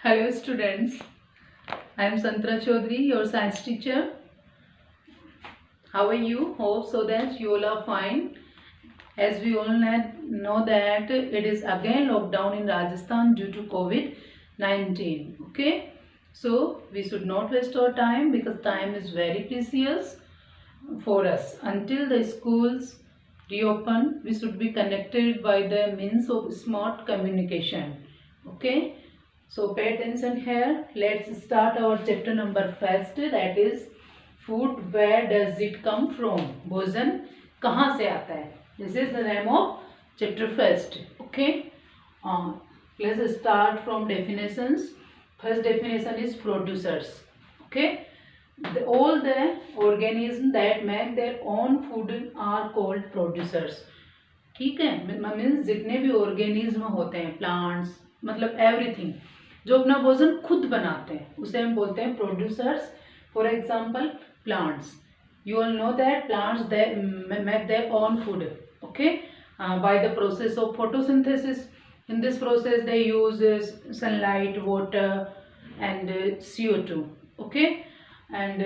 Hello students, I am Santra Chaudhary, your science teacher. How are you? Hope so that you all are fine. As we all know that it is again lockdown in Rajasthan due to COVID-19. Okay, so we should not waste our time because time is very precious for us. Until the schools reopen, we should be connected by the means of smart communication. Okay, so pay attention here. Let's start our chapter number first, that is food. Where does it come from? भोजन कहाँ से आता है? This is the name of chapter first. Okay, let's start from definitions. First definition is producers. Okay, all the organisms that make their own food are called producers. ठीक है, means जितने भी organism होते हैं, प्लांट्स, मतलब everything जो अपना भोजन खुद बनाते हैं उसे हम बोलते हैं producers. For example plants, you all know that plants they make their own food. Okay, by the process of photosynthesis. In this process they use sunlight, water and CO2. Okay, and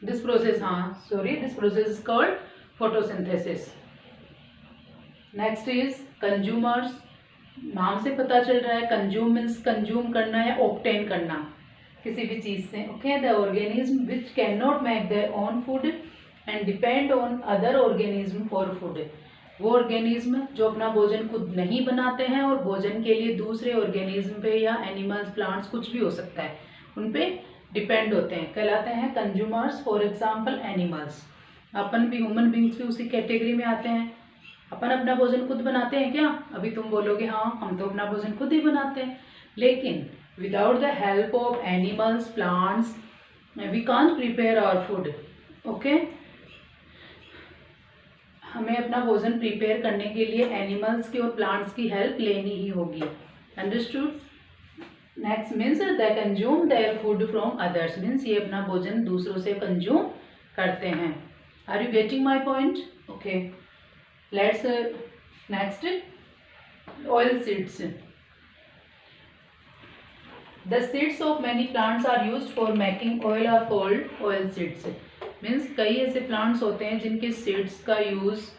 this process this process is called photosynthesis. Next is consumers. नाम से पता चल रहा है, consume means consume करना या obtain करना किसी भी चीज से. Okay, the organism which can not make their own food and depend on other organism for food. वो ऑर्गेनिज्म जो अपना भोजन खुद नहीं बनाते हैं और भोजन के लिए दूसरे ऑर्गेनिज्म पे या एनिमल्स, प्लांट्स, कुछ भी हो सकता है, उन पे डिपेंड होते हैं, कहलाते हैं कंज्यूमर्स. For example animals. अपन भी, ह्यूमन बींग्स भी उसी कैटेगरी में आते हैं. अपन अपना भोजन खुद बनाते हैं क्या? अभी तुम बोलोगे हाँ हम तो अपना भोजन खुद ही बनाते हैं, लेकिन without the help of animals, plants, we can't prepare our food. Okay, हमें अपना भोजन प्रिपेयर करने के लिए एनिमल्स की और प्लांट्स की हेल्प लेनी ही होगी. Understood? Next means the consume their food from others, means ये अपना भोजन दूसरों से कंज्यूम करते हैं. Are you getting my point? Okay, let's next oil seeds. The seeds of many plants are used for making oil are called oil seeds. Means कई ऐसे plants होते हैं जिनके सीड्स का यूज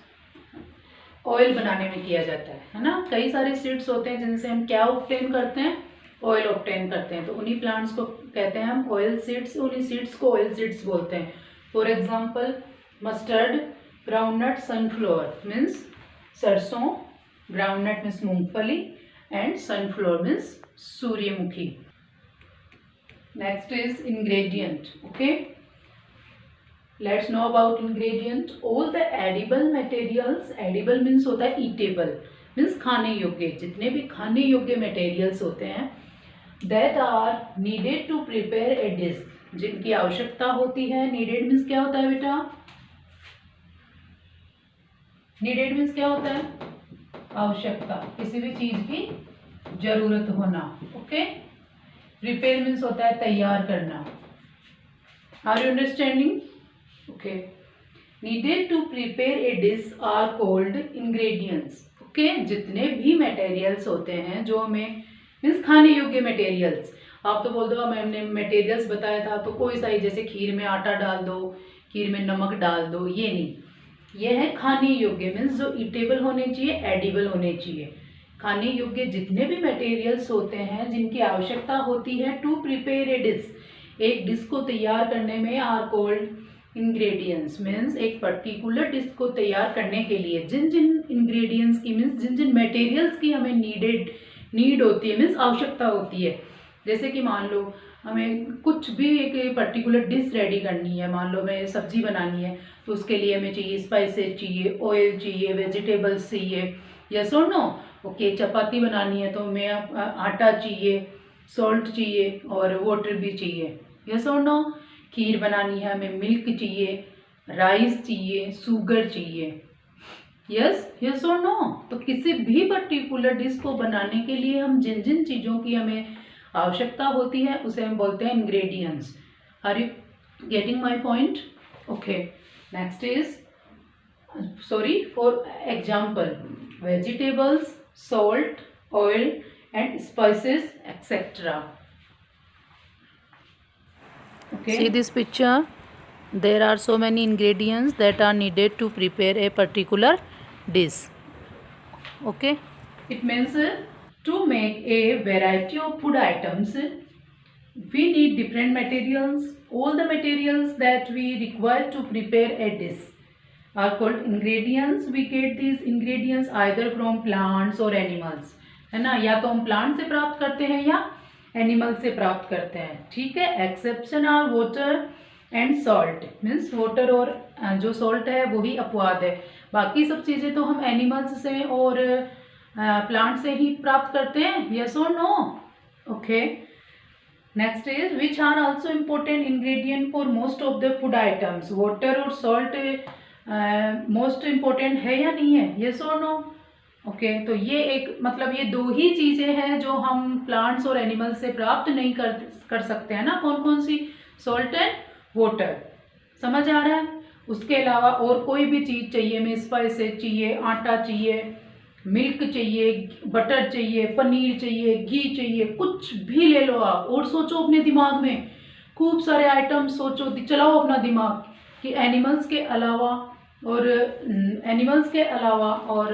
ऑयल बनाने में किया जाता है ना. कई सारे सीड्स होते हैं जिनसे हम क्या ऑब्टेन करते हैं? ऑयल ऑब्टेन करते हैं. तो उन्हीं प्लांट्स को कहते हैं हम ऑयल सीड्स, उन्हीं सीड्स को ऑयल सीड्स बोलते हैं. For example mustard, groundnut, sunflower means सरसों, ग्राउंडनट मीन्स मूंगफली एंड सनफ्लावर मीन्स सूर्यमुखी. Next is ingredient. Okay, let's know about ingredient. All the edible materials, edible means होता है ईटेबल, मीन्स खाने योग्य. जितने भी खाने योग्य मटेरियल्स होते हैं that are needed to prepare a dish, जिनकी आवश्यकता होती है. नीडेड मीन्स क्या होता है बेटा? नीडेड मीन्स क्या होता है? आवश्यकता, किसी भी चीज की जरूरत होना. ओके, प्रिपेयर मीन्स होता है तैयार करना. Are you understanding? Okay, needed to prepare a dish are called ingredients. Okay, जितने भी मटेरियल्स होते हैं जो हमें मीन्स खाने योग्य मटेरियल्स. आप तो बोल दो मैंने मटेरियल्स बताया था तो कोई सा ही, जैसे खीर में आटा डाल दो, खीर में नमक डाल दो, ये नहीं. ये है खाने योग्य मीन्स जो ईटेबल होने चाहिए, एडिबल होने चाहिए. खाने योग्य जितने भी मटेरियल्स होते हैं जिनकी आवश्यकता होती है टू प्रिपेयर ए डिश, एक डिश को तैयार करने में, आर कॉल्ड इंग्रेडिएंट्स. मीन्स एक पर्टिकुलर डिश को तैयार करने के लिए जिन जिन इंग्रेडिएंट्स की, मीन्स जिन जिन मटेरियल्स की हमें नीड होती है, मीन्स आवश्यकता होती है. जैसे कि मान लो हमें कुछ भी एक पर्टिकुलर डिश रेडी करनी है, मान लो हमें सब्जी बनानी है तो उसके लिए हमें चाहिए स्पाइसेस चाहिए, ऑयल चाहिए, वेजिटेबल्स चाहिए. यस और नो? ओके, चपाती बनानी है तो हमें आटा चाहिए, सॉल्ट चाहिए और वाटर भी चाहिए. यस और नो? खीर बनानी है हमें मिल्क चाहिए, राइस चाहिए, शुगर चाहिए. यस, यस और नो? तो किसी भी पर्टिकुलर डिश को बनाने के लिए हम जिन जिन चीज़ों की हमें आवश्यकता होती है उसे हम बोलते हैं ingredients. Are you getting my point? Okay, next is for example vegetables, salt, oil and spices, etc. Okay. See this picture. There are so many ingredients that are needed to prepare a particular dish. Okay. It means to make a variety of food items, we need different materials. All the materials that we require to prepare a dish are called ingredients. We get these ingredients either from plants or animals, है ना, या तो हम plant से प्राप्त करते हैं या एनिमल से प्राप्त करते हैं. ठीक है. Exception are water and salt. Means water और जो सॉल्ट है वही अपवाद है. बाकी सब चीज़ें तो हम एनिमल्स से और प्लांट से ही प्राप्त करते हैं. यस और no? Okay. Next is which are also important ingredient for most of the food items. Water और सॉल्ट मोस्ट इम्पोर्टेंट है या नहीं है? यस और नो? ओके. तो ये एक मतलब ये दो ही चीज़ें हैं जो हम प्लांट्स और एनिमल्स से प्राप्त नहीं कर सकते हैं ना. कौन कौन सी? Salt and water. समझ आ रहा है? उसके अलावा और कोई भी चीज़ चाहिए, में स्पाइसेस चाहिए, आटा चाहिए, मिल्क चाहिए, बटर चाहिए, पनीर चाहिए, घी चाहिए, कुछ भी ले लो आप और सोचो अपने दिमाग में. खूब सारे आइटम सोचो, चलाओ अपना दिमाग कि एनिमल्स के अलावा और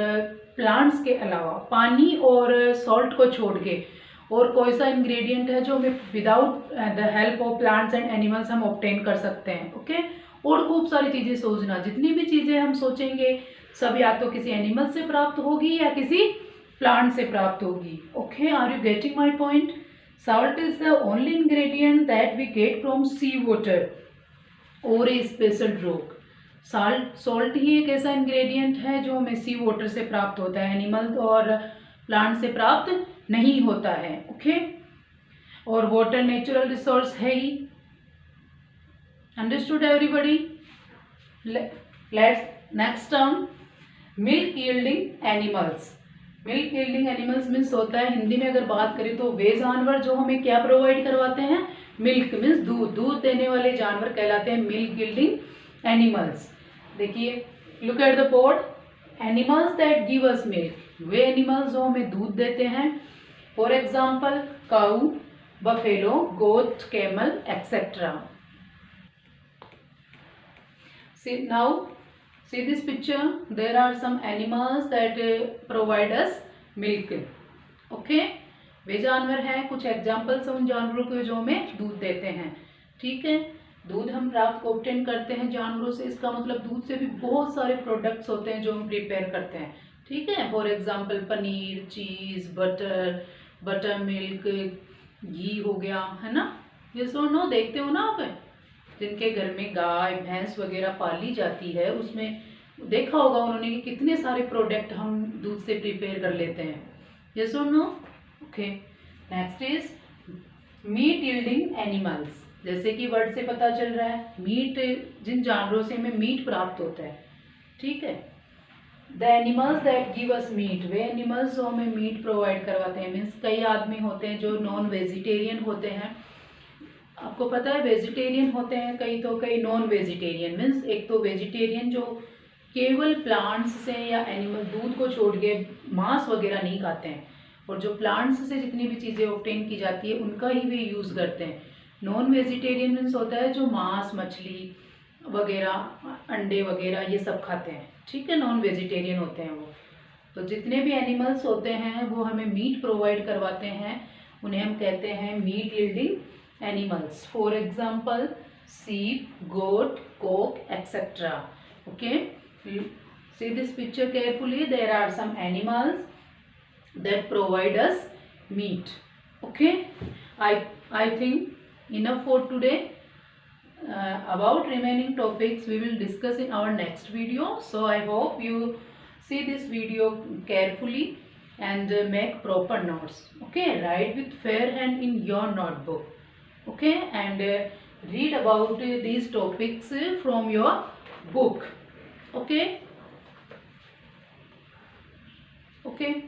प्लांट्स के अलावा पानी और सॉल्ट को छोड़ के और कोई सा इंग्रेडिएंट है जो हमें without the help of plants and animals हम ऑब्टेन कर सकते हैं. ओके. और खूब सारी चीज़ें सोचना. जितनी भी चीज़ें हम सोचेंगे सब या तो किसी एनिमल से प्राप्त होगी या किसी प्लांट से प्राप्त होगी. Okay. Are you getting my point? Salt is the only ingredient that we get from sea water और ए स्पेशल ड्रॉक. सॉल्ट ही एक ऐसा इंग्रेडिएंट है जो हमें सी वाटर से प्राप्त होता है, एनिमल और प्लांट से प्राप्त नहीं होता है. ओके. और वाटर नेचुरल रिसोर्स है ही. Understood everybody? Let's next term milk yielding animals. Milk yielding animals means होता है, हिंदी में अगर बात करें तो वे जानवर जो हमें क्या प्रोवाइड करवाते हैं? मिल्क. मीन्स दूध देने वाले जानवर कहलाते हैं मिल्क यील्डिंग एनिमल्स. देखिए, look at the board. Animals that give us milk. वे एनिमल्स जो हमें दूध देते हैं. For example cow, buffalo, goat, camel, etcetera. See this picture. There are some animals that provide us milk. Okay. वे जानवर हैं, कुछ एग्जाम्पल्स उन जानवरों के जो हमें दूध देते हैं. ठीक है. दूध हम प्राप्त ऑब्टेन करते हैं जानवरों से. इसका मतलब दूध से भी बहुत सारे प्रोडक्ट्स होते हैं जो हम प्रिपेयर करते हैं. ठीक है. For example paneer, cheese, butter milk, ghee हो गया, है ना. ये सो नो देखते हो ना आप, जिनके घर में गाय भैंस वगैरह पाली जाती है उसमें देखा होगा उन्होंने कि कितने सारे प्रोडक्ट हम दूध से प्रिपेयर कर लेते हैं. यस और no? Okay. Next is meat yielding animals. जैसे कि वर्ड से पता चल रहा है, मीट, जिन जानवरों से हमें मीट प्राप्त होता है. ठीक है. The animals that give us meat. वे एनिमल्स जो हमें मीट प्रोवाइड करवाते हैं. मीन्स कई आदमी होते हैं जो नॉन वेजिटेरियन होते हैं. आपको पता है वेजिटेरियन होते हैं कई, तो कई नॉन वेजिटेरियन. मीन्स एक तो वेजिटेरियन जो केवल प्लांट्स से या एनिमल दूध को छोड़ के मांस वगैरह नहीं खाते हैं, और जो प्लांट्स से जितनी भी चीज़ें ऑब्टेन की जाती है उनका ही वे यूज़ करते हैं. नॉन वेजिटेरियन मीन्स होता है जो मांस, मछली वगैरह, अंडे वगैरह ये सब खाते हैं. ठीक है. नॉन वेजिटेरियन होते हैं वो. तो जितने भी एनिमल्स होते हैं वो हमें मीट प्रोवाइड करवाते हैं, उन्हें हम कहते हैं meat yielding animals. For example sheep, goat, cock, etc. Okay. See this picture carefully. There are some animals that provide us meat. Okay. I think enough for today. About remaining topics we will discuss in our next video. So I hope you see this video carefully and make proper notes. Okay. Write with fair hand in your notebook. Okay. And read about these topics from your book. Okay. Okay.